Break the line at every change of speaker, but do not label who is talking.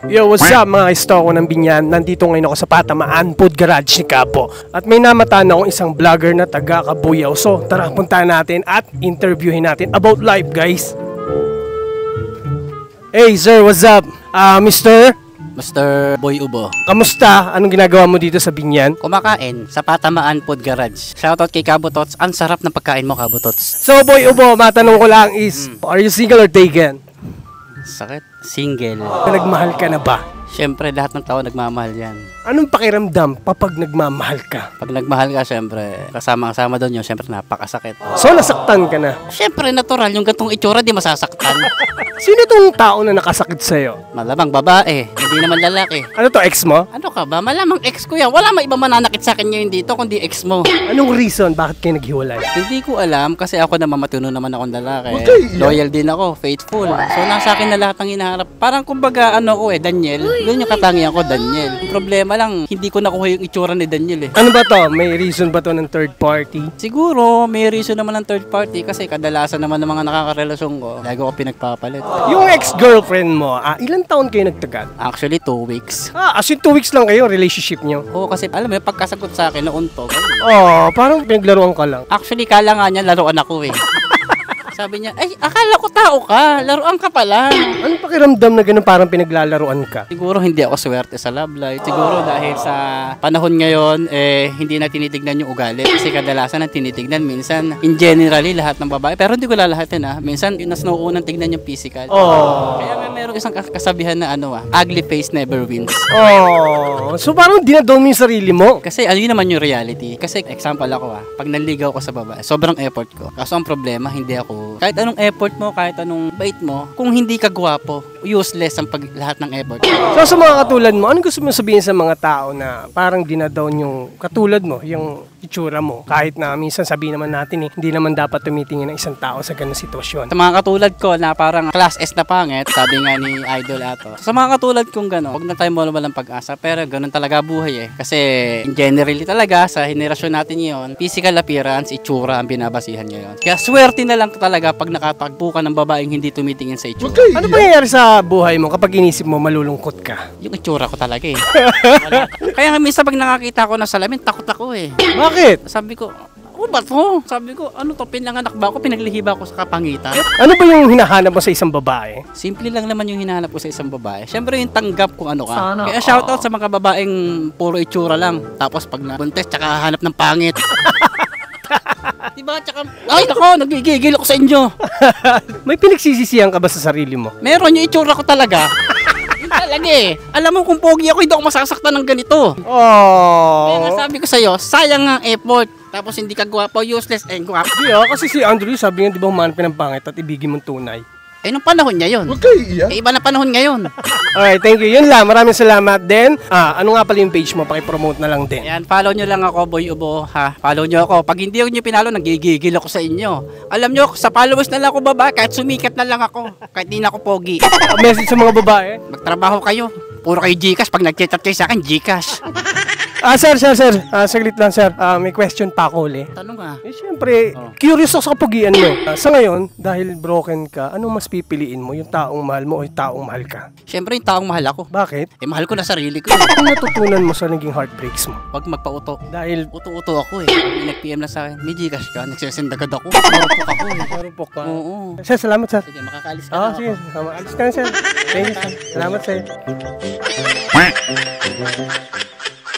Yo, what's up mga istoko ng Binyan? Nandito ngayon ako sa Patamaan Food Garage ni Capo. At may namataan akong isang vlogger na taga Cabuyao. So tara, puntahan natin at interviewin natin about life, guys. Hey sir, what's up?
Mr. Boy Ubo.
Kamusta? Anong ginagawa mo dito sa Binyan?
Kumakain sa Patamaan Food Garage. Shoutout kay Kabutots. Ang sarap ng pagkain mo, Kabutots.
So Boy Ubo, matanong ko lang is, are you single or taken?
Sakit. Single.
Nagmahal ka na ba?
Siyempre, lahat ng tao nagmamahal yan.
Anong pakiramdam kapag nagmamahal ka?
Pag nagmahal ka, siyempre, kasama-kasama doon yun, siyempre, napakasakit.
So nasaktan ka na?
Siyempre, natural. Yung gantong itsura, di masasaktan.
Sino tong tao na nakasakit sa'yo?
Malamang babae. Hindi naman lalaki.
Ano to, ex mo?
Ano ka ba? Malamang ex ko yan. Wala may iba mananakit sa akin ngayon dito, kundi ex mo.
Anong reason bakit kayo naghiwalay?
Hindi ko alam kasi ako naman matino naman akong lalaki.
Okay,
Loyal din ako, faithful. So nasa akin na lahat ng hinaharap. Parang kumbaga ano ko Daniel. Doon yung katangian ko, Daniel. Yung problema lang, hindi ko nakuha yung itsura ni Daniel eh.
Ano ba to? May reason ba to ng third party?
Siguro, may reason naman ng third party kasi kadalasan naman ng mga nakakarelasyon ko, lagi ko pinagpapalit.
Yung ex-girlfriend mo, ilang taon kayo nagtagal?
Actually, 2 weeks.
As in 2 weeks lang kayo, relationship nyo?
Oo, kasi alam mo, yung pagkasagot sa akin, nauntog.
Parang pinaglaruan ka lang.
Actually, kala nga niya, laruan ako eh. Sabi niya, ay, akala ko tao ka, laruan ka pala.
Anong pakiramdam na ganun parang pinaglalaruan ka?
Siguro hindi ako swerte sa love life. Siguro dahil sa panahon ngayon, hindi na tinitignan yung ugali. Kasi kadalasan na tinitignan, minsan, in generally, lahat ng babae. Pero hindi ko lalahatin Minsan, yung nas nauunang tignan yung physical. Kaya may merong isang kasabihan na ugly face never wins.
So parang dinadown mo yung sarili mo?
Kasi yun naman yung reality. Kasi example ako pag nanligaw ko sa babae, sobrang effort ko. Kaso ang problema, hindi ako kahit anong effort mo, kahit anong bait mo, kung hindi ka gwapo, useless ang lahat ng effort.
So sa mga katulad mo, anong gusto mo sabihin sa mga tao na parang dinadown yung katulad mo, yung itsura mo? Kahit na minsan sabihin naman natin hindi naman dapat tumitingin ng isang tao sa ganung sitwasyon.
Sa mga katulad ko na parang class S na pangit, sabi nga ni Idol Ato. Sa mga katulad kong gano'n, huwag na tayo walang pag-asa, pero gano'n talaga buhay Kasi in generally talaga, sa henerasyon natin ngayon, physical appearance, itsura ang binabasihan ngayon. Kaya swerte na lang talaga pag nakatagpo ka ng babaeng hindi tumitingin sa itsura.
Okay. Ano nangyayari sa buhay mo kapag inisip mo malulungkot ka?
Yung itsura ko talaga Kaya nga minsan pag nakakita ko ng salamin, takot ako
Bakit?
Sabi ko, ano ba to? Sabi ko, ano to, pinanganak ba ako, pinaglihiba ako sa kapangitan?
Ano ba yung hinahanap mo sa isang babae?
Simple lang naman yung hinahanap ko sa isang babae. Siyempre yung tanggap kung ano ka. Kaya shoutout sa mga babaeng puro itsura lang. Tapos pag nabuntes, tsaka hanap ng pangit. Diba? Tsaka, ay nako, nagigigil ako sa inyo.
May pinagsisisihan ka ba sa sarili mo?
Meron yung itsura ko talaga. Yun talaga Alam mo kung pogi ako, hindi ako masasaktan ng ganito. Kaya nga sabi ko sa'yo, sayang ang effort. Tapos hindi ka gwapo, useless, gwapo.
Hindi kasi si Andrew sabi nga di ba humanapin ng pangit at ibigin mong tunay.
Nung panahon niya yun.
Okay,
iba na panahon ngayon.
Alright, thank you. Yun lang, maraming salamat din. Ano nga pala yung page mo? Pakipromote na lang din.
Ayan, follow nyo lang ako, Boy Ubo, Follow nyo ako. Pag hindi nyo pinalo, nagigigil ako sa inyo. Alam nyo, sa followers na lang ako baba, kahit sumikat na lang ako. Kahit di na ako pogi.
Message sa mga babae.
Magtrabaho kayo. Puro kayo Gcash. Pag nag-chat kayo sa akin, Gcash.
Sir. Saglit lang, sir. May question pa ako ulit.
Tanong
Siyempre, curious ako sa kapugian mo. Sa ngayon, dahil broken ka, anong mas pipiliin mo? Yung taong mahal mo o yung taong mahal ka?
Siyempre, yung taong mahal ako.
Bakit?
Mahal ko na sarili ko.
Ano natutunan mo sa naging heartbreaks mo?
Huwag magpauto.
Dahil
uto-uto ako May nag-PM na sa akin, may Gcash ka, nagsisend agad ako. Marupok ako
Marupok ka?
Oo.
Sir, salamat, sir.
Sige, makakaalis ka na
sige. Alis ka na, sir. Thank you, sir. Salamat, sir.